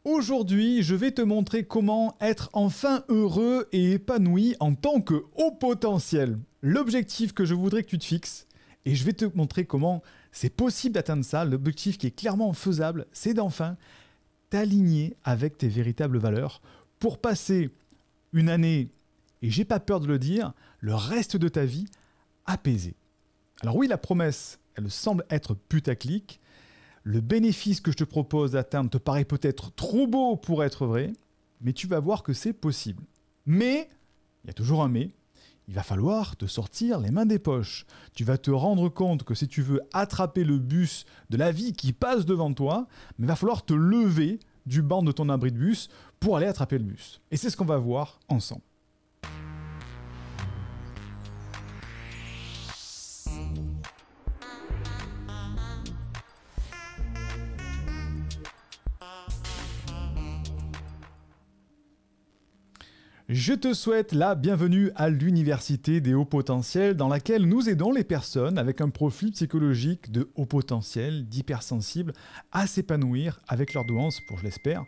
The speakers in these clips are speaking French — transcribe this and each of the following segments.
Aujourd'hui, je vais te montrer comment être enfin heureux et épanoui en tant que haut potentiel. L'objectif que je voudrais que tu te fixes, et je vais te montrer comment c'est possible d'atteindre ça. L'objectif qui est clairement faisable, c'est d'enfin t'aligner avec tes véritables valeurs pour passer une année, et j'ai pas peur de le dire, le reste de ta vie apaisé. Alors oui, la promesse, elle semble être putaclic. Le bénéfice que je te propose d'atteindre te paraît peut-être trop beau pour être vrai, mais tu vas voir que c'est possible. Mais, il y a toujours un mais, il va falloir te sortir les mains des poches. Tu vas te rendre compte que si tu veux attraper le bus de la vie qui passe devant toi, il va falloir te lever du banc de ton abri de bus pour aller attraper le bus. Et c'est ce qu'on va voir ensemble. Je te souhaite la bienvenue à l'Université des hauts potentiels dans laquelle nous aidons les personnes avec un profil psychologique de haut potentiel, d'hypersensible, à s'épanouir avec leur douance pour, je l'espère,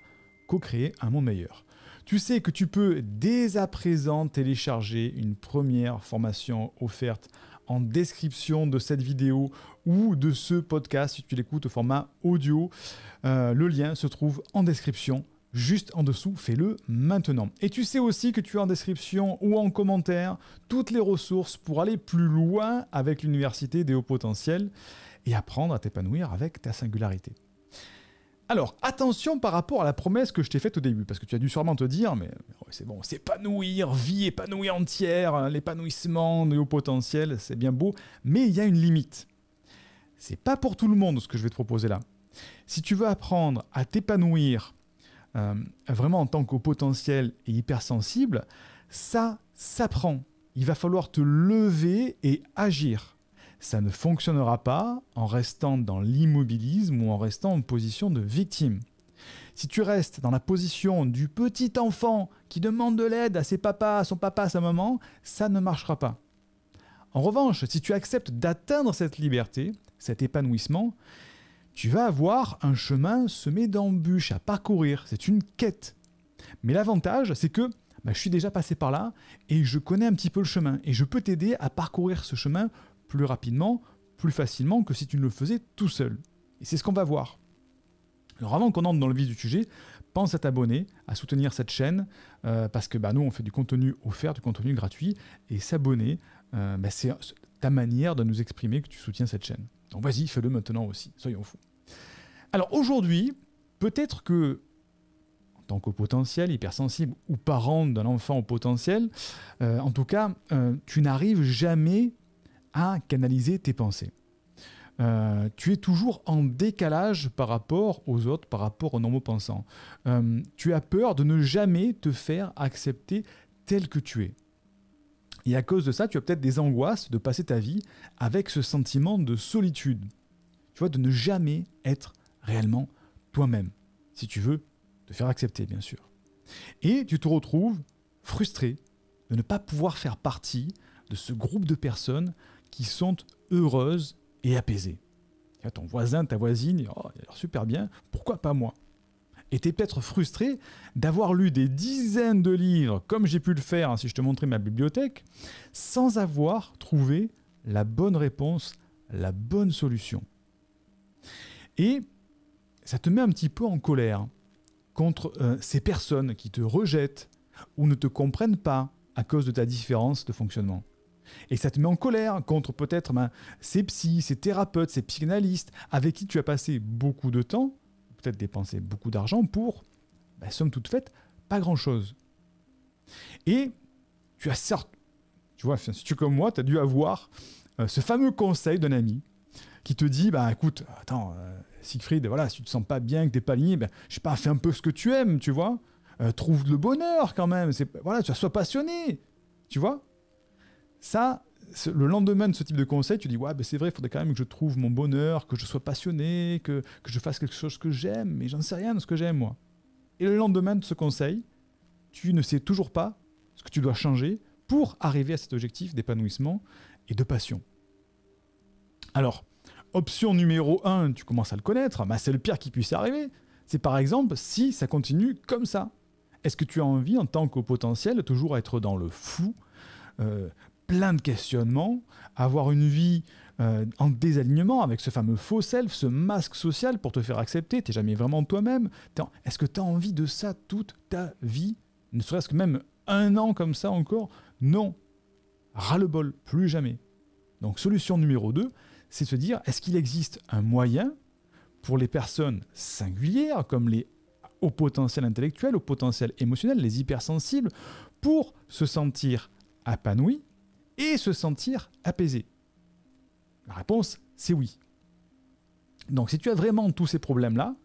co-créer un monde meilleur. Tu sais que tu peux dès à présent télécharger une première formation offerte en description de cette vidéo ou de ce podcast si tu l'écoutes au format audio. Le lien se trouve en description. Juste en dessous, fais-le maintenant. Et tu sais aussi que tu as en description ou en commentaire toutes les ressources pour aller plus loin avec l'Université des hauts potentiels et apprendre à t'épanouir avec ta singularité. Alors, attention par rapport à la promesse que je t'ai faite au début, parce que tu as dû sûrement te dire, mais c'est bon, s'épanouir, vie épanouie entière, l'épanouissement des hauts potentiels, c'est bien beau, mais il y a une limite. C'est pas pour tout le monde ce que je vais te proposer là. Si tu veux apprendre à t'épanouir vraiment en tant qu'au potentiel et hypersensible, ça s'apprend. Il va falloir te lever et agir. Ça ne fonctionnera pas en restant dans l'immobilisme ou en restant en position de victime. Si tu restes dans la position du petit enfant qui demande de l'aide à ses papas, à son papa, à sa maman, ça ne marchera pas. En revanche, si tu acceptes d'atteindre cette liberté, cet épanouissement, tu vas avoir un chemin semé d'embûches à parcourir. C'est une quête. Mais l'avantage, c'est que je suis déjà passé par là et je connais un petit peu le chemin. Et je peux t'aider à parcourir ce chemin plus rapidement, plus facilement que si tu ne le faisais tout seul. Et c'est ce qu'on va voir. Alors avant qu'on entre dans le vif du sujet, pense à t'abonner, à soutenir cette chaîne, parce que nous, on fait du contenu offert, du contenu gratuit. Et s'abonner, c'est ta manière de nous exprimer que tu soutiens cette chaîne. Donc vas-y, fais-le maintenant aussi, soyons fous. Alors aujourd'hui, peut-être que, en tant qu'au potentiel, hypersensible ou parent d'un enfant au potentiel, en tout cas, tu n'arrives jamais à canaliser tes pensées. Tu es toujours en décalage par rapport aux autres, par rapport aux normaux pensants. Tu as peur de ne jamais te faire accepter tel que tu es. Et à cause de ça, tu as peut-être des angoisses de passer ta vie avec ce sentiment de solitude. Tu vois, de ne jamais être réellement toi-même, si tu veux te faire accepter, bien sûr. Et tu te retrouves frustré de ne pas pouvoir faire partie de ce groupe de personnes qui sont heureuses et apaisées. Ton voisin, ta voisine, il a l'air super bien, pourquoi pas moi ? Et tu es peut-être frustré d'avoir lu des dizaines de livres, comme j'ai pu le faire si je te montrais ma bibliothèque, sans avoir trouvé la bonne réponse, la bonne solution. Et ça te met un petit peu en colère contre ces personnes qui te rejettent ou ne te comprennent pas à cause de ta différence de fonctionnement. Et ça te met en colère contre peut-être ces psys, ces thérapeutes, ces psychanalystes avec qui tu as passé beaucoup de temps, peut-être dépensé beaucoup d'argent pour, somme toute faite, pas grand-chose. Et tu as certes, tu vois, si tu es comme moi, tu as dû avoir ce fameux conseil d'un ami qui te dit, écoute, attends, Siegfried, voilà, si tu te sens pas bien, que t'es pas aligné, je sais pas, fais un peu ce que tu aimes, tu vois, trouve le bonheur quand même, voilà, tu sois passionné, tu vois. Ça, le lendemain de ce type de conseil, tu dis, ouais, c'est vrai, il faudrait quand même que je trouve mon bonheur, que je sois passionné, que je fasse quelque chose que j'aime, mais j'en sais rien de ce que j'aime, moi. Et le lendemain de ce conseil, tu ne sais toujours pas ce que tu dois changer pour arriver à cet objectif d'épanouissement et de passion. Alors, option numéro 1, tu commences à le connaître, c'est le pire qui puisse arriver, C'est par exemple si ça continue comme ça. Est-ce que tu as envie en tant qu'au potentiel toujours être dans le flou, plein de questionnements, avoir une vie en désalignement avec ce fameux faux self, ce masque social pour te faire accepter, tu n'es jamais vraiment toi-même. Est-ce que tu as envie de ça toute ta vie? Ne serait-ce que même 1 an comme ça encore? Non. Ras-le-bol, plus jamais. Donc solution numéro 2, c'est de se dire, est-ce qu'il existe un moyen pour les personnes singulières, comme les hauts potentiels intellectuels, hauts potentiels émotionnels, les hypersensibles, pour se sentir épanoui et se sentir apaisé? La réponse, c'est oui. Donc si tu as vraiment tous ces problèmes-là,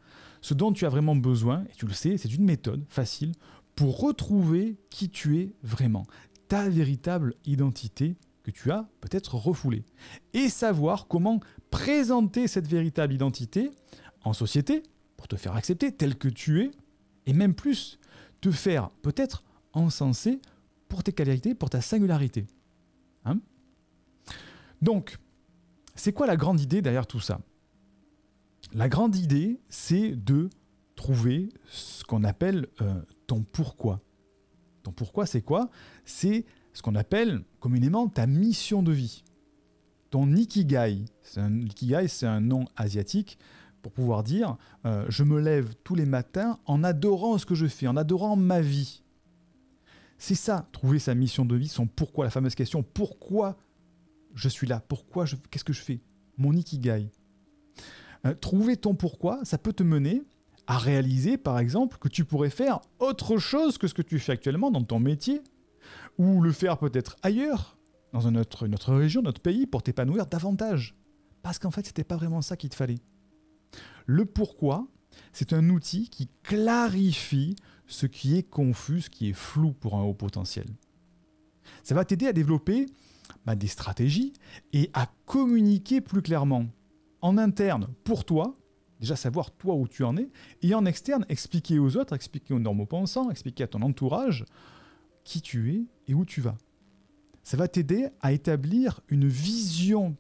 ce dont tu as vraiment besoin, et tu le sais, c'est une méthode facile pour retrouver qui tu es vraiment, ta véritable identité que tu as peut-être refoulée, et savoir comment présenter cette véritable identité en société pour te faire accepter tel que tu es, et même plus, te faire peut-être encenser pour tes qualités, pour ta singularité. Hein? Donc, c'est quoi la grande idée derrière tout ça? La grande idée, c'est de trouver ce qu'on appelle ton pourquoi. Ton pourquoi, c'est quoi? C'est ce qu'on appelle communément ta mission de vie. Ton ikigai. L'ikigai, c'est un nom asiatique pour pouvoir dire je me lève tous les matins en adorant ce que je fais, en adorant ma vie. C'est ça, trouver sa mission de vie, son pourquoi, la fameuse question pourquoi je suis là, qu'est-ce que je fais? Mon ikigai. Trouver ton pourquoi, ça peut te mener à réaliser, par exemple, que tu pourrais faire autre chose que ce que tu fais actuellement dans ton métier, ou le faire peut-être ailleurs, dans une autre région, notre pays, pour t'épanouir davantage. Parce qu'en fait, c'était pas vraiment ça qu'il te fallait. Le pourquoi, c'est un outil qui clarifie ce qui est confus, ce qui est flou pour un haut potentiel. Ça va t'aider à développer des stratégies et à communiquer plus clairement. En interne, pour toi, déjà savoir toi où tu en es, et en externe, expliquer aux autres, expliquer aux normaux-pensants, expliquer à ton entourage qui tu es et où tu vas. Ça va t'aider à établir une vision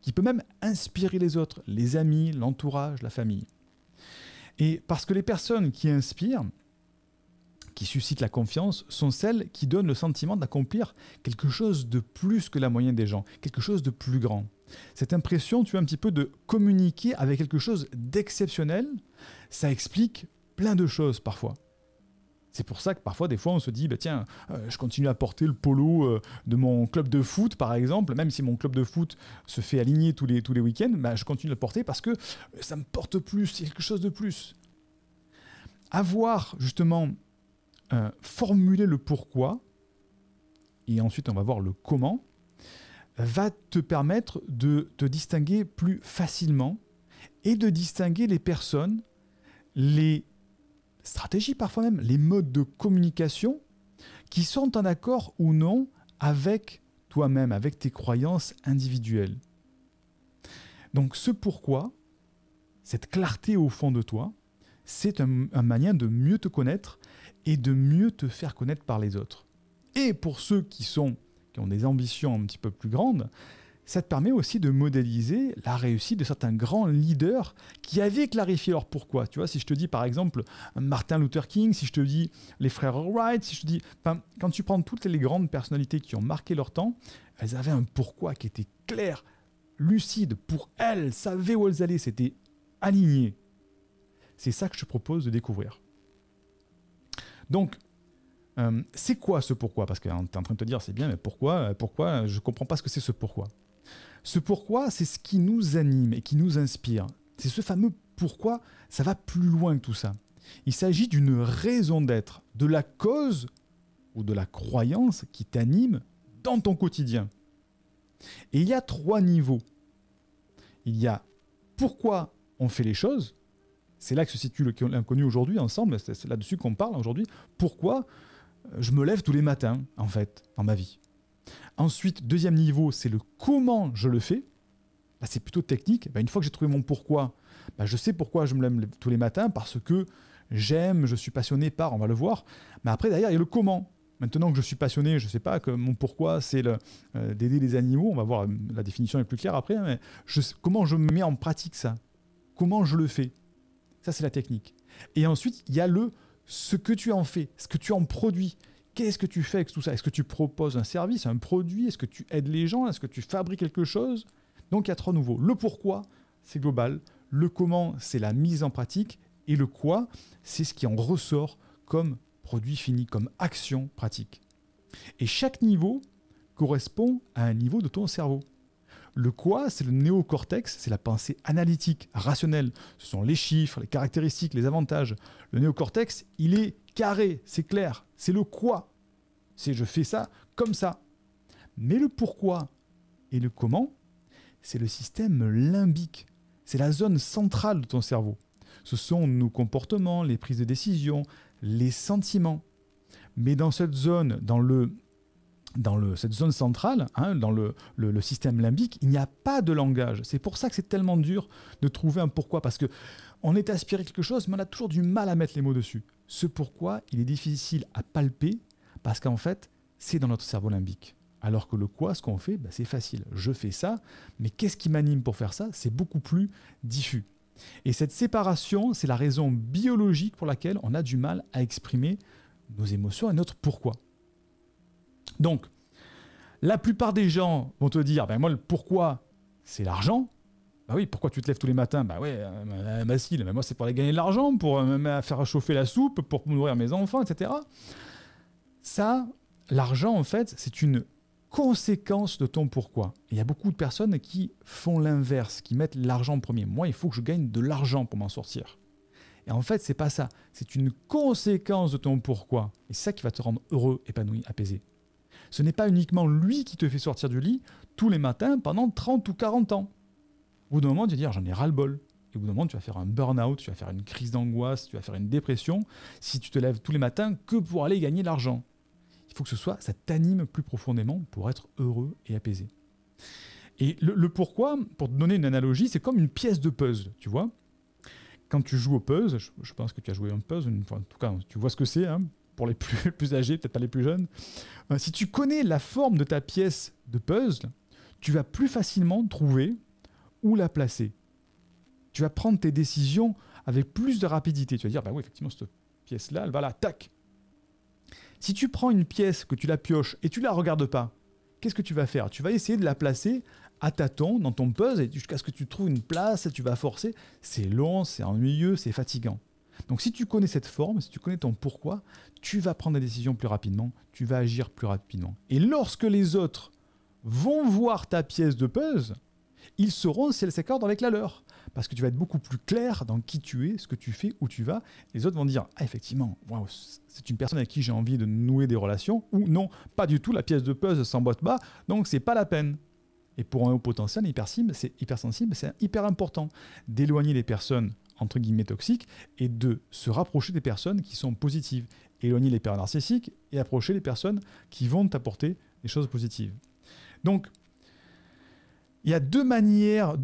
qui peut même inspirer les autres, les amis, l'entourage, la famille. Et parce que les personnes qui inspirent, qui suscitent la confiance, sont celles qui donnent le sentiment d'accomplir quelque chose de plus que la moyenne des gens, quelque chose de plus grand. Cette impression, tu as un petit peu de communiquer avec quelque chose d'exceptionnel, ça explique plein de choses parfois. C'est pour ça que parfois, des fois, on se dit, tiens, je continue à porter le polo de mon club de foot, par exemple, même si mon club de foot se fait aligner tous les week-ends, je continue à le porter parce que ça me porte plus, c'est quelque chose de plus. Avoir, justement, formuler le pourquoi, et ensuite on va voir le comment, va te permettre de te distinguer plus facilement et de distinguer les personnes, les stratégies parfois même, les modes de communication qui sont en accord ou non avec toi-même, avec tes croyances individuelles. Donc ce pourquoi, cette clarté au fond de toi, c'est un moyen de mieux te connaître et de mieux te faire connaître par les autres. Et pour ceux qui ont des ambitions un petit peu plus grandes, ça te permet aussi de modéliser la réussite de certains grands leaders qui avaient clarifié leur pourquoi. Tu vois, si je te dis par exemple Martin Luther King, si je te dis les frères Wright, si je te dis, quand tu prends toutes les grandes personnalités qui ont marqué leur temps, elles avaient un pourquoi qui était clair, lucide. Pour elles savaient où elles allaient, c'était aligné. C'est ça que je te propose de découvrir. Donc, c'est quoi ce pourquoi? Parce que tu es en train de te dire, c'est bien, mais pourquoi je ne comprends pas ce que c'est ce pourquoi. Ce pourquoi, c'est ce qui nous anime et qui nous inspire. C'est ce fameux pourquoi, ça va plus loin que tout ça. Il s'agit d'une raison d'être, de la cause ou de la croyance qui t'anime dans ton quotidien. Et il y a 3 niveaux. Il y a pourquoi on fait les choses. C'est là que se situe l'inconnu aujourd'hui ensemble, c'est là-dessus qu'on parle aujourd'hui. Pourquoi je me lève tous les matins, en fait, dans ma vie. Ensuite, deuxième niveau, c'est le comment je le fais. Là, c'est plutôt technique. Une fois que j'ai trouvé mon pourquoi, je sais pourquoi je me lève tous les matins, parce que j'aime, je suis passionné par, on va le voir. Mais après, derrière, il y a le comment. Maintenant que je suis passionné, je ne sais pas que mon pourquoi, c'est d'aider les animaux. On va voir, la définition est plus claire après. Mais comment je mets en pratique ça? Comment je le fais? Ça, c'est la technique. Et ensuite, il y a ce que tu en fais, ce que tu en produis. Qu'est-ce que tu fais avec tout ça? Est-ce que tu proposes un service, un produit? Est-ce que tu aides les gens? Est-ce que tu fabriques quelque chose? Donc, il y a 3 niveaux. Le pourquoi, c'est global. Le comment, c'est la mise en pratique. Et le quoi, c'est ce qui en ressort comme produit fini, comme action pratique. Et chaque niveau correspond à un niveau de ton cerveau. Le quoi, c'est le néocortex, c'est la pensée analytique, rationnelle. Ce sont les chiffres, les caractéristiques, les avantages. Le néocortex, il est carré, c'est clair. C'est le quoi. C'est je fais ça comme ça. Mais le pourquoi et le comment, c'est le système limbique. C'est la zone centrale de ton cerveau. Ce sont nos comportements, les prises de décision, les sentiments. Mais dans cette zone, cette zone centrale, dans le système limbique, il n'y a pas de langage. C'est pour ça que c'est tellement dur de trouver un pourquoi, parce qu'on est aspiré quelque chose, mais on a toujours du mal à mettre les mots dessus. Ce pourquoi, il est difficile à palper, parce qu'en fait, c'est dans notre cerveau limbique. Alors que le quoi, ce qu'on fait, c'est facile. Je fais ça, mais qu'est-ce qui m'anime pour faire ça? C'est beaucoup plus diffus. Et cette séparation, c'est la raison biologique pour laquelle on a du mal à exprimer nos émotions et notre pourquoi. Donc, la plupart des gens vont te dire, moi le pourquoi, c'est l'argent. Bah oui, pourquoi tu te lèves tous les matins? Bah ouais, Mathilde, mais moi c'est pour aller gagner de l'argent, pour faire chauffer la soupe, pour nourrir mes enfants, etc. Ça, l'argent en fait, c'est une conséquence de ton pourquoi. Il y a beaucoup de personnes qui font l'inverse, qui mettent l'argent en premier. Moi, il faut que je gagne de l'argent pour m'en sortir. Et en fait, c'est pas ça. C'est une conséquence de ton pourquoi. Et c'est ça qui va te rendre heureux, épanoui, apaisé. Ce n'est pas uniquement lui qui te fait sortir du lit tous les matins pendant 30 ou 40 ans. Au bout d'un moment, tu vas dire, j'en ai ras-le-bol. Et au bout d'un moment, tu vas faire un burn-out, tu vas faire une crise d'angoisse, tu vas faire une dépression, si tu te lèves tous les matins que pour aller gagner de l'argent. Il faut que ça t'anime plus profondément pour être heureux et apaisé. Et le pourquoi, pour te donner une analogie, c'est comme une pièce de puzzle, tu vois. Quand tu joues au puzzle, je pense que tu as joué un puzzle, en tout cas, tu vois ce que c'est, pour les plus âgés, peut-être pas les plus jeunes. Si tu connais la forme de ta pièce de puzzle, tu vas plus facilement trouver où la placer. Tu vas prendre tes décisions avec plus de rapidité. Tu vas dire, oui, effectivement, cette pièce-là, elle va là, tac. Si tu prends une pièce, que tu la pioches et tu la regardes pas, qu'est-ce que tu vas faire? Tu vas essayer de la placer à tâtons dans ton puzzle et jusqu'à ce que tu trouves une place, tu vas forcer. C'est long, c'est ennuyeux, c'est fatigant. Donc si tu connais cette forme, si tu connais ton pourquoi, tu vas prendre des décisions plus rapidement, tu vas agir plus rapidement. Et lorsque les autres vont voir ta pièce de puzzle, ils sauront si elle s'accorde avec la leur. Parce que tu vas être beaucoup plus clair dans qui tu es, ce que tu fais, où tu vas. Les autres vont dire, effectivement, wow, c'est une personne avec qui j'ai envie de nouer des relations, ou non, pas du tout, la pièce de puzzle s'emboîte pas, donc c'est pas la peine. Et pour un haut potentiel hypersensible, c'est hyper important d'éloigner les personnes entre guillemets toxiques et de se rapprocher des personnes qui sont positives. Éloigner les pères narcissiques et approcher les personnes qui vont t'apporter des choses positives. Donc, il y a deux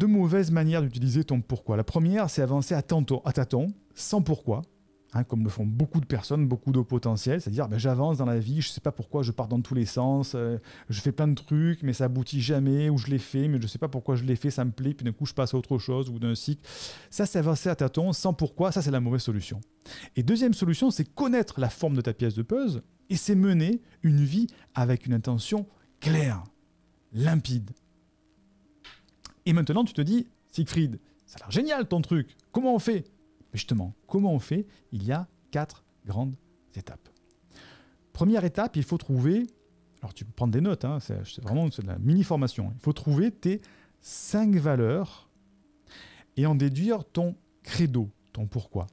mauvaises manières d'utiliser ton pourquoi. La première, c'est avancer à tâtons, sans pourquoi, comme le font beaucoup de personnes, beaucoup de potentiels, c'est-à-dire j'avance dans la vie, je ne sais pas pourquoi, je pars dans tous les sens, je fais plein de trucs, mais ça aboutit jamais, ou je l'ai fait, mais je ne sais pas pourquoi je l'ai fait, ça me plaît, puis d'un coup je passe à autre chose, ou d'un cycle. Ça, c'est avancer à tâtons, sans pourquoi, ça c'est la mauvaise solution. Et deuxième solution, c'est connaître la forme de ta pièce de puzzle, et c'est mener une vie avec une intention claire, limpide. Et maintenant, tu te dis, Siegfried, ça a l'air génial ton truc, comment on fait? Mais justement, comment on fait? Il y a 4 grandes étapes. Première étape, il faut trouver, alors tu peux prendre des notes, c'est de la mini-formation, il faut trouver tes 5 valeurs et en déduire ton credo, ton pourquoi.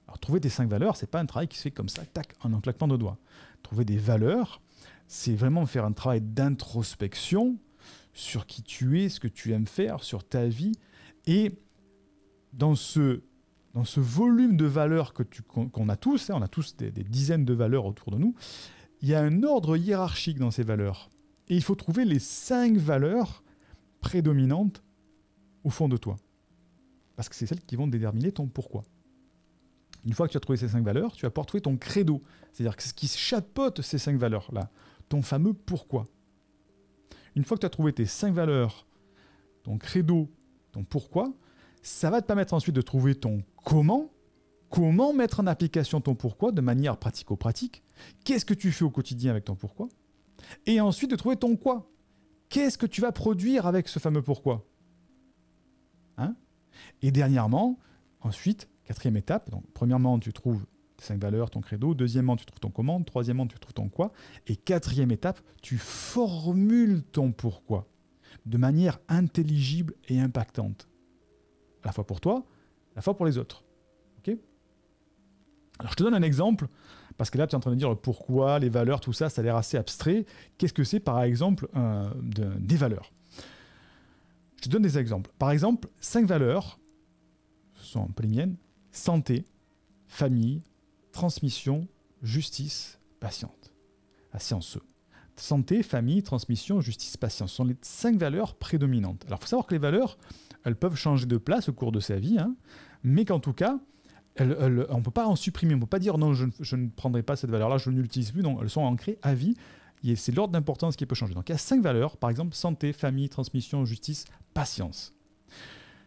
Alors trouver tes 5 valeurs, c'est pas un travail qui se fait comme ça, tac, en un claquement de doigts. Trouver des valeurs, c'est vraiment faire un travail d'introspection sur qui tu es, ce que tu aimes faire, sur ta vie. Et dans ce volume de valeurs qu'on a tous, on a tous des dizaines de valeurs autour de nous, il y a un ordre hiérarchique dans ces valeurs. Et il faut trouver les 5 valeurs prédominantes au fond de toi. Parce que c'est celles qui vont déterminer ton pourquoi. Une fois que tu as trouvé ces 5 valeurs, tu vas pouvoir trouver ton credo. C'est-à-dire ce qui chapeaute ces 5 valeurs-là. Ton fameux pourquoi. Une fois que tu as trouvé tes 5 valeurs, ton credo, ton pourquoi, ça va te permettre ensuite de trouver ton comment comment mettre en application ton pourquoi de manière pratico-pratique, qu'est-ce que tu fais au quotidien avec ton pourquoi, et ensuite de trouver ton quoi. Qu'est-ce que tu vas produire avec ce fameux pourquoi, hein? Et dernièrement, ensuite, quatrième étape, donc premièrement, tu trouves tes 5 valeurs, ton credo, deuxièmement, tu trouves ton comment, troisièmement, tu trouves ton quoi, et quatrième étape, tu formules ton pourquoi de manière intelligible et impactante, à la fois pour toi, à la fois pour les autres. Ok ? Alors je te donne un exemple, parce que là tu es en train de dire le pourquoi, les valeurs, tout ça, ça a l'air assez abstrait. Qu'est-ce que c'est par exemple des valeurs ? Je te donne des exemples. Par exemple, 5 valeurs, ce sont un peu les miennes: santé, famille, transmission, justice, patience. Santé, famille, transmission, justice, patience. Ce sont les 5 valeurs prédominantes. Alors il faut savoir que les valeurs, elles peuvent changer de place au cours de sa vie, hein, mais qu'en tout cas, on ne peut pas en supprimer. On ne peut pas dire non, je ne prendrai pas cette valeur-là, je ne l'utilise plus. Non, elles sont ancrées à vie. Et c'est l'ordre d'importance qui peut changer. Donc il y a 5 valeurs, par exemple santé, famille, transmission, justice, patience.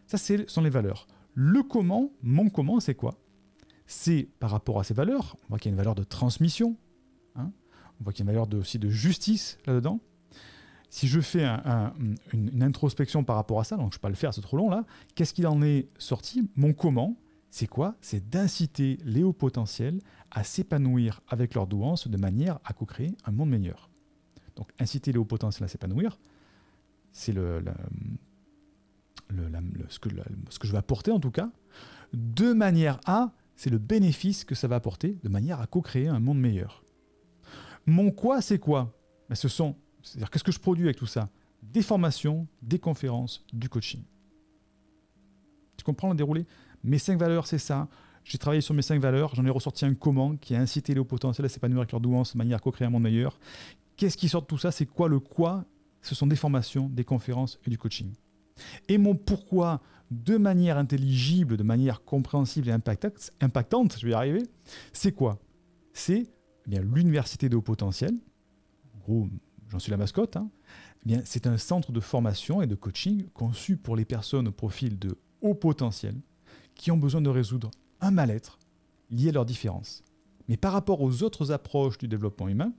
Ça, ce sont les valeurs. Le comment, mon comment, c'est quoi ? C'est par rapport à ces valeurs, on voit qu'il y a une valeur de transmission, hein, on voit qu'il y a une valeur aussi de justice là-dedans. Si je fais une introspection par rapport à ça, donc je ne vais pas le faire, c'est trop long là, qu'est-ce qu'il en est sorti ? Mon comment, c'est quoi ? C'est d'inciter les hauts potentiels à s'épanouir avec leur douance de manière à co-créer un monde meilleur. Donc inciter les hauts potentiels à s'épanouir, c'est ce que je vais apporter en tout cas, de manière à, c'est le bénéfice que ça va apporter de manière à co-créer un monde meilleur. Mon quoi, c'est quoi ? C'est-à-dire qu'est-ce que je produis avec tout ça ? Des formations, des conférences, du coaching. Tu comprends le déroulé ? Mes 5 valeurs, c'est ça. J'ai travaillé sur mes 5 valeurs, j'en ai ressorti un comment qui a incité les hauts potentiels à s'épanouir avec leur douance de manière à co-créer un monde meilleur. Qu'est-ce qui sort de tout ça ? C'est quoi le quoi ? Ce sont des formations, des conférences et du coaching. Et mon pourquoi, de manière intelligible, de manière compréhensible et impactante, je vais y arriver, c'est quoi ? C'est l'université des hauts potentiels. En gros, j'en suis la mascotte. Hein. C'est un centre de formation et de coaching conçu pour les personnes au profil de haut potentiel qui ont besoin de résoudre un mal-être lié à leurs différences. Mais par rapport aux autres approches du développement humain,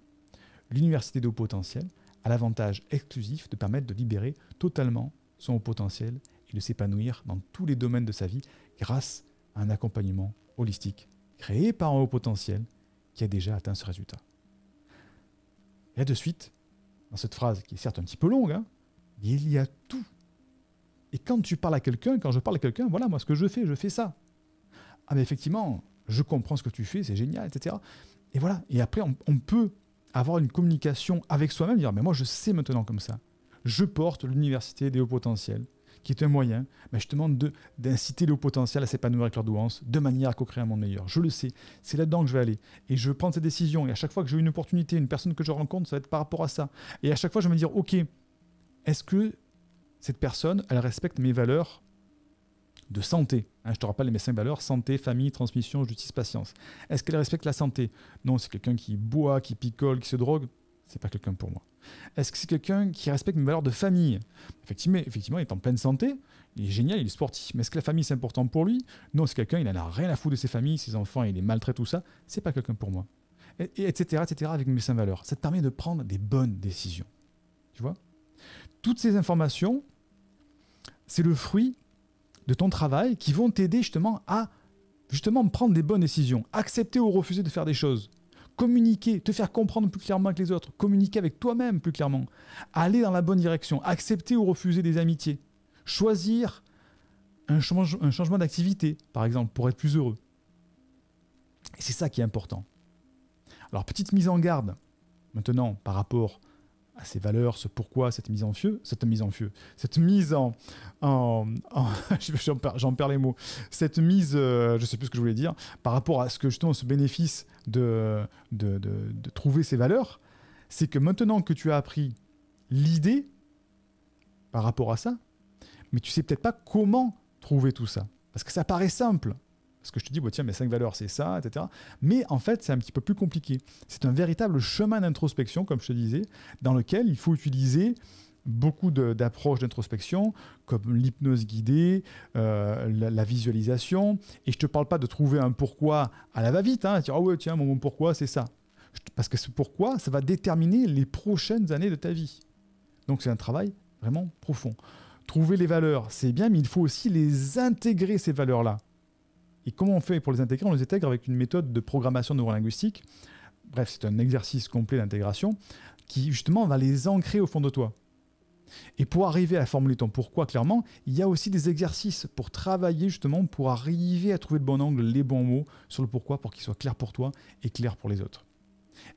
l'université des hauts potentiels a l'avantage exclusif de permettre de libérer totalement son haut potentiel et de s'épanouir dans tous les domaines de sa vie grâce à un accompagnement holistique créé par un haut potentiel qui a déjà atteint ce résultat. Et là de suite, dans cette phrase qui est certes un petit peu longue, hein, il y a tout. Et quand tu parles à quelqu'un, quand je parle à quelqu'un, voilà, moi ce que je fais ça. Ah mais effectivement, je comprends ce que tu fais, c'est génial, etc. Et voilà, et après on peut avoir une communication avec soi-même, dire mais moi je sais maintenant comme ça. Je porte l'université des hauts potentiels, qui est un moyen justement d'inciter les hauts potentiels à s'épanouir avec leur douance, de manière à co-créer un monde meilleur. Je le sais, c'est là-dedans que je vais aller. Et je prends ces décisions, et à chaque fois que j'ai une opportunité, une personne que je rencontre, ça va être par rapport à ça. Et à chaque fois, je vais me dire, ok, est-ce que cette personne, elle respecte mes valeurs de santé, hein, je te rappelle mes 5 valeurs: santé, famille, transmission, justice, patience. Est-ce qu'elle respecte la santé ? Non, c'est quelqu'un qui boit, qui picole, qui se drogue. C'est pas quelqu'un pour moi. Est-ce que c'est quelqu'un qui respecte mes valeurs de famille ? Effectivement, il est en pleine santé, il est génial, il est sportif. Mais est-ce que la famille, c'est important pour lui ? Non, c'est quelqu'un, il en a rien à foutre de ses familles, ses enfants, il les maltraite, tout ça. C'est pas quelqu'un pour moi. Etc., avec mes 5 valeurs. Ça te permet de prendre des bonnes décisions. Tu vois ? Toutes ces informations, c'est le fruit de ton travail qui vont t'aider justement à prendre des bonnes décisions, accepter ou refuser de faire des choses, communiquer, te faire comprendre plus clairement que les autres, communiquer avec toi-même plus clairement, aller dans la bonne direction, accepter ou refuser des amitiés, choisir un changement d'activité, par exemple, pour être plus heureux. Et c'est ça qui est important. Alors, petite mise en garde, maintenant, par rapport à ces valeurs, ce pourquoi, cette mise en j'en perds les mots, cette mise, je sais plus ce que je voulais dire, par rapport à ce bénéfice de trouver ces valeurs, c'est que maintenant que tu as appris l'idée par rapport à ça, mais tu sais peut-être pas comment trouver tout ça, parce que ça paraît simple. Parce que je te dis, tiens, mes 5 valeurs, c'est ça, etc. Mais en fait, c'est un petit peu plus compliqué. C'est un véritable chemin d'introspection, comme je te disais, dans lequel il faut utiliser beaucoup d'approches d'introspection, comme l'hypnose guidée, la visualisation. Et je ne te parle pas de trouver un pourquoi à la va-vite. Hein, dire, ah ouais, tiens, mon pourquoi, c'est ça. Parce que ce pourquoi, ça va déterminer les prochaines années de ta vie. Donc c'est un travail vraiment profond. Trouver les valeurs, c'est bien, mais il faut aussi les intégrer, ces valeurs-là. Et comment on fait pour les intégrer? On les intègre avec une méthode de programmation neurolinguistique. Bref, c'est un exercice complet d'intégration qui, justement, va les ancrer au fond de toi. Et pour arriver à formuler ton pourquoi clairement, il y a aussi des exercices pour travailler, justement, pour arriver à trouver le bon angle, les bons mots sur le pourquoi, pour qu'il soit clair pour toi et clair pour les autres.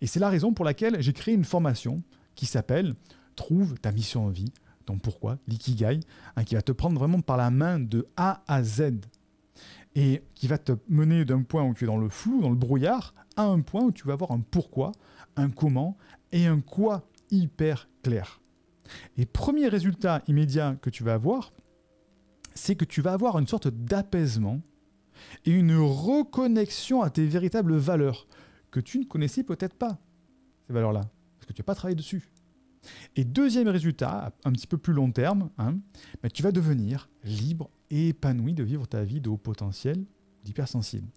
Et c'est la raison pour laquelle j'ai créé une formation qui s'appelle « Trouve ta mission en vie », ton pourquoi, l'ikigai, hein, qui va te prendre vraiment par la main de A à Z et qui va te mener d'un point où tu es dans le flou, dans le brouillard, à un point où tu vas avoir un pourquoi, un comment et un quoi hyper clair. Et premier résultat immédiat que tu vas avoir, c'est que tu vas avoir une sorte d'apaisement et une reconnexion à tes véritables valeurs que tu ne connaissais peut-être pas, ces valeurs-là, parce que tu n'as pas travaillé dessus. Et deuxième résultat, un petit peu plus long terme, hein, ben tu vas devenir libre et épanoui de vivre ta vie de haut potentiel, d'hypersensible.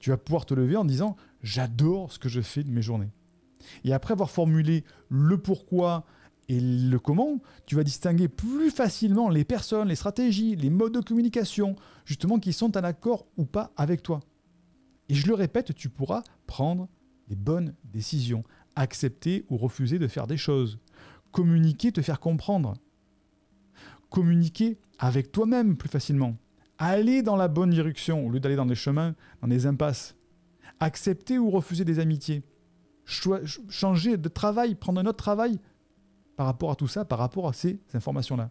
Tu vas pouvoir te lever en disant « j'adore ce que je fais de mes journées ». Et après avoir formulé le pourquoi et le comment, tu vas distinguer plus facilement les personnes, les stratégies, les modes de communication, justement qui sont en accord ou pas avec toi. Et je le répète, tu pourras prendre les bonnes décisions, accepter ou refuser de faire des choses, communiquer, te faire comprendre, communiquer avec toi-même plus facilement, aller dans la bonne direction au lieu d'aller dans des chemins, dans des impasses, accepter ou refuser des amitiés, changer de travail, prendre un autre travail par rapport à tout ça, par rapport à ces informations-là.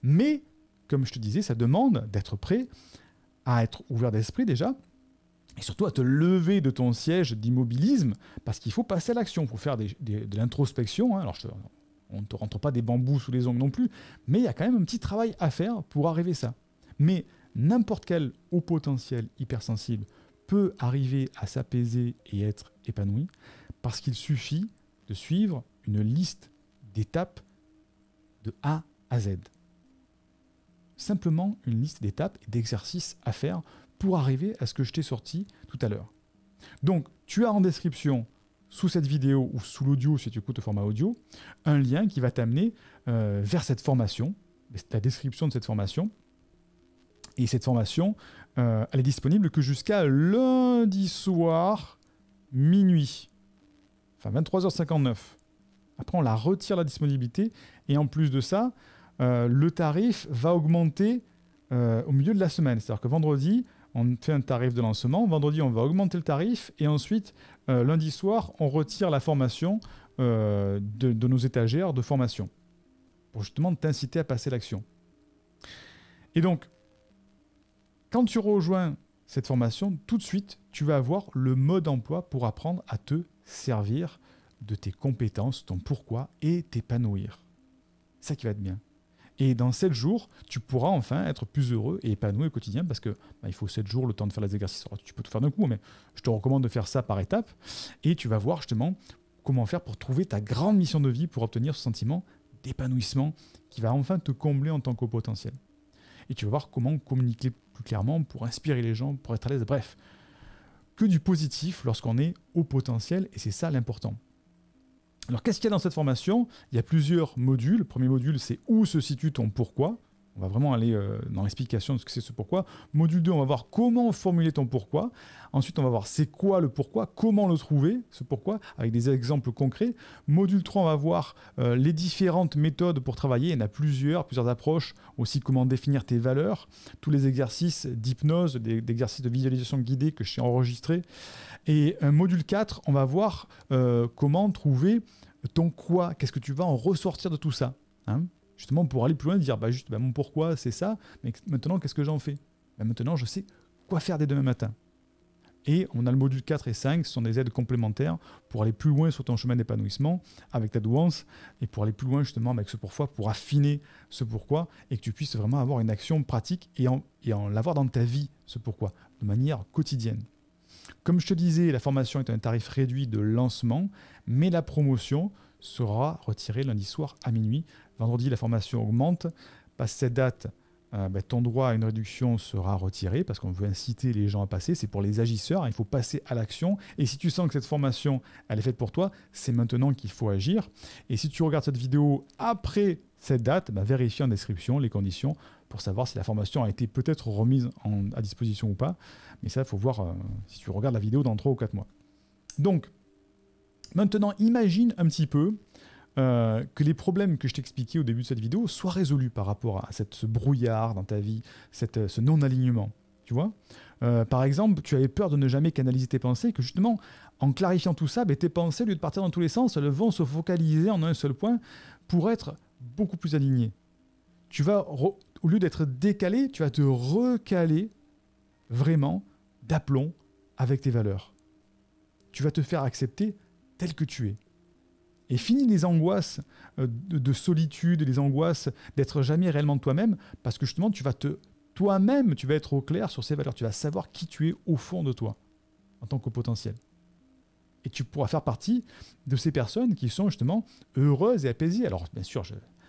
Mais, comme je te disais, ça demande d'être prêt à être ouvert d'esprit déjà, et surtout à te lever de ton siège d'immobilisme, parce qu'il faut passer à l'action, il faut faire de l'introspection. Hein. Alors, on ne te rentre pas des bambous sous les ongles non plus, mais il y a quand même un petit travail à faire pour arriver à ça. Mais n'importe quel haut potentiel hypersensible peut arriver à s'apaiser et être épanoui, parce qu'il suffit de suivre une liste d'étapes de A à Z. Simplement une liste d'étapes et d'exercices à faire pour arriver à ce que je t'ai sorti tout à l'heure. Donc, tu as en description, sous cette vidéo ou sous l'audio, si tu écoutes au format audio, un lien qui va t'amener vers cette formation, la description de cette formation. Et cette formation, elle est disponible que jusqu'à lundi soir, minuit. Enfin, 23h59. Après, on la retire la disponibilité. Et en plus de ça, le tarif va augmenter au milieu de la semaine. C'est-à-dire que vendredi, on fait un tarif de lancement. Vendredi, on va augmenter le tarif. Et ensuite, lundi soir, on retire la formation de nos étagères de formation. Pour justement t'inciter à passer l'action. Et donc, quand tu rejoins cette formation, tout de suite, tu vas avoir le mode d'emploi pour apprendre à te servir de tes compétences, ton pourquoi, et t'épanouir. C'est ça qui va être bien. Et dans 7 jours, tu pourras enfin être plus heureux et épanoui au quotidien parce que il faut 7 jours le temps de faire les exercices. Alors, tu peux tout faire d'un coup, mais je te recommande de faire ça par étapes. Et tu vas voir justement comment faire pour trouver ta grande mission de vie pour obtenir ce sentiment d'épanouissement qui va enfin te combler en tant qu'au potentiel. Et tu vas voir comment communiquer plus clairement pour inspirer les gens, pour être à l'aise. Bref, que du positif lorsqu'on est au potentiel et c'est ça l'important. Alors, qu'est-ce qu'il y a dans cette formation? Il y a plusieurs modules. Le premier module, c'est où se situe ton pourquoi. On va vraiment aller dans l'explication de ce que c'est ce pourquoi. Module 2, on va voir comment formuler ton pourquoi. Ensuite, on va voir c'est quoi le pourquoi, comment le trouver, ce pourquoi, avec des exemples concrets. Module 3, on va voir les différentes méthodes pour travailler. Il y en a plusieurs approches. Aussi, comment définir tes valeurs. Tous les exercices d'hypnose, d'exercices de visualisation guidée que j'ai enregistrés. Et module 4, on va voir comment trouver ton quoi. Qu'est-ce que tu vas en ressortir de tout ça, hein? Justement, pour aller plus loin, dire mon pourquoi, c'est ça, mais maintenant, qu'est-ce que j'en fais? Maintenant, je sais quoi faire dès demain matin. Et on a le module 4 et 5, ce sont des aides complémentaires pour aller plus loin sur ton chemin d'épanouissement avec ta douance et pour aller plus loin justement avec ce pourquoi, pour affiner ce pourquoi et que tu puisses vraiment avoir une action pratique et en l'avoir dans ta vie, ce pourquoi, de manière quotidienne. Comme je te disais, la formation est un tarif réduit de lancement, mais la promotion sera retiré lundi soir à minuit. Vendredi, la formation augmente. Passe cette date, ton droit à une réduction sera retiré parce qu'on veut inciter les gens à passer. C'est pour les agisseurs, hein, il faut passer à l'action. Et si tu sens que cette formation, elle est faite pour toi, c'est maintenant qu'il faut agir. Et si tu regardes cette vidéo après cette date, vérifie en description les conditions pour savoir si la formation a été peut-être remise à disposition ou pas. Mais ça, il faut voir si tu regardes la vidéo dans 3 ou 4 mois. Donc, maintenant, imagine un petit peu que les problèmes que je t'expliquais au début de cette vidéo soient résolus par rapport à ce brouillard dans ta vie, ce non-alignement. Tu vois par exemple, tu avais peur de ne jamais canaliser tes pensées, que justement, en clarifiant tout ça, tes pensées, au lieu de partir dans tous les sens, elles vont se focaliser en un seul point pour être beaucoup plus alignées. Tu vas, au lieu d'être décalé, tu vas te recaler vraiment d'aplomb avec tes valeurs. Tu vas te faire accepter tel que tu es. Et fini les angoisses de solitude, les angoisses d'être jamais réellement toi-même, parce que justement, toi-même, tu vas être au clair sur ces valeurs. Tu vas savoir qui tu es au fond de toi, en tant que potentiel. Et tu pourras faire partie de ces personnes qui sont justement heureuses et apaisées. Alors, bien sûr,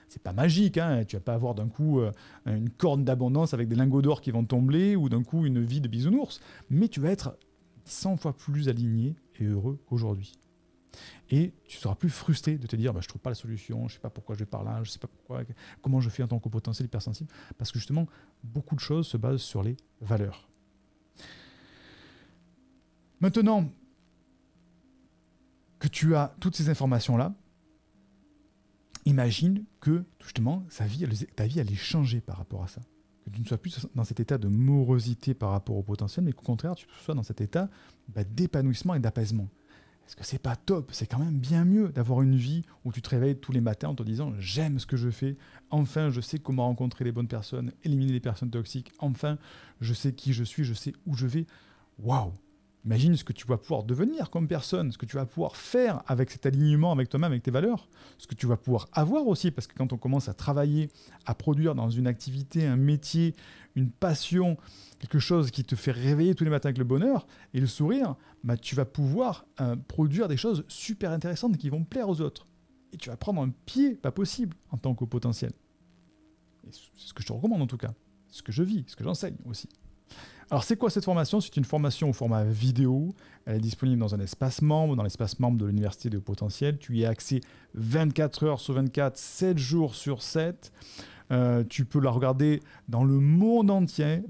c'est pas magique, hein. Tu vas pas avoir d'un coup une corne d'abondance avec des lingots d'or qui vont tomber, ou d'un coup une vie de bisounours, mais tu vas être 100 fois plus aligné et heureux qu'aujourd'hui. Et tu seras plus frustré de te dire je ne trouve pas la solution, je ne sais pas pourquoi je vais par là, je ne sais pas comment je fais en tant que potentiel hypersensible, parce que justement, beaucoup de choses se basent sur les valeurs. Maintenant que tu as toutes ces informations-là, imagine que justement, ta vie elle est changée par rapport à ça. Que tu ne sois plus dans cet état de morosité par rapport au potentiel, mais qu'au contraire, tu sois dans cet état d'épanouissement et d'apaisement. Est-ce que c'est pas top? C'est quand même bien mieux d'avoir une vie où tu te réveilles tous les matins en te disant « J'aime ce que je fais. Enfin, je sais comment rencontrer les bonnes personnes, éliminer les personnes toxiques. Enfin, je sais qui je suis, je sais où je vais. » Waouh! Imagine ce que tu vas pouvoir devenir comme personne, ce que tu vas pouvoir faire avec cet alignement avec toi-même, avec tes valeurs, ce que tu vas pouvoir avoir aussi, parce que quand on commence à travailler, à produire dans une activité, un métier, une passion, quelque chose qui te fait réveiller tous les matins avec le bonheur et le sourire, tu vas pouvoir produire des choses super intéressantes qui vont plaire aux autres. Et tu vas prendre un pied pas possible en tant que potentiel. Et c'est ce que je te recommande en tout cas, ce que je vis, ce que j'enseigne aussi. Alors, c'est quoi cette formation? C'est une formation au format vidéo. Elle est disponible dans un espace membre, dans l'espace membre de l'Université de Haut Potentiel. Tu y as accès 24 heures sur 24, 7 jours sur 7. Tu peux la regarder dans le monde entier.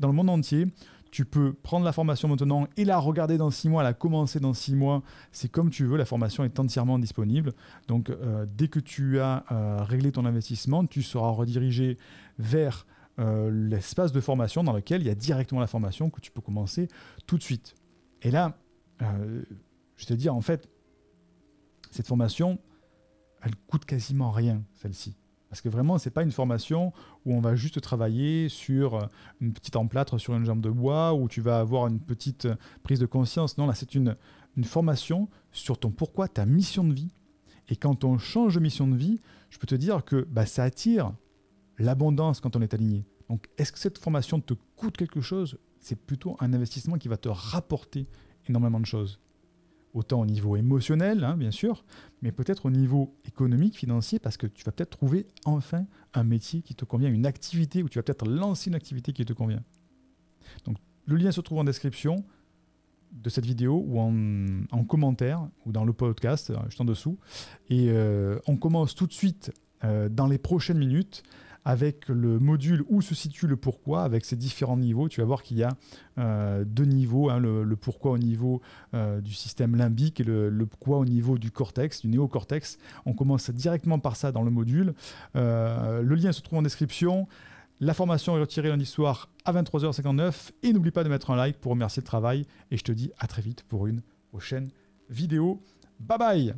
Tu peux prendre la formation maintenant et la regarder dans 6 mois, la commencer dans 6 mois. C'est comme tu veux, la formation est entièrement disponible. Donc, dès que tu as réglé ton investissement, tu seras redirigé vers l'espace de formation dans lequel il y a directement la formation que tu peux commencer tout de suite. Et là, je te dis, en fait, cette formation, elle coûte quasiment rien, celle-ci. Parce que vraiment, ce n'est pas une formation où on va juste travailler sur une petite emplâtre sur une jambe de bois, où tu vas avoir une petite prise de conscience. Non, là, c'est une formation sur ton pourquoi, ta mission de vie. Et quand on change de mission de vie, je peux te dire que ça attire l'abondance quand on est aligné. Donc, est-ce que cette formation te coûte quelque chose? C'est plutôt un investissement qui va te rapporter énormément de choses. Autant au niveau émotionnel, hein, bien sûr, mais peut-être au niveau économique, financier, parce que tu vas peut-être trouver enfin un métier qui te convient, une activité, où tu vas peut-être lancer une activité qui te convient. Donc, le lien se trouve en description de cette vidéo ou en commentaire ou dans le podcast, juste en dessous. Et on commence tout de suite dans les prochaines minutes avec le module où se situe le pourquoi, avec ses différents niveaux. Tu vas voir qu'il y a 2 niveaux, hein, le pourquoi au niveau du système limbique et le pourquoi au niveau du cortex, du néocortex. On commence directement par ça dans le module. Le lien se trouve en description. La formation est retirée lundi soir à 23h59. Et n'oublie pas de mettre un like pour remercier le travail. Et je te dis à très vite pour une prochaine vidéo. Bye bye!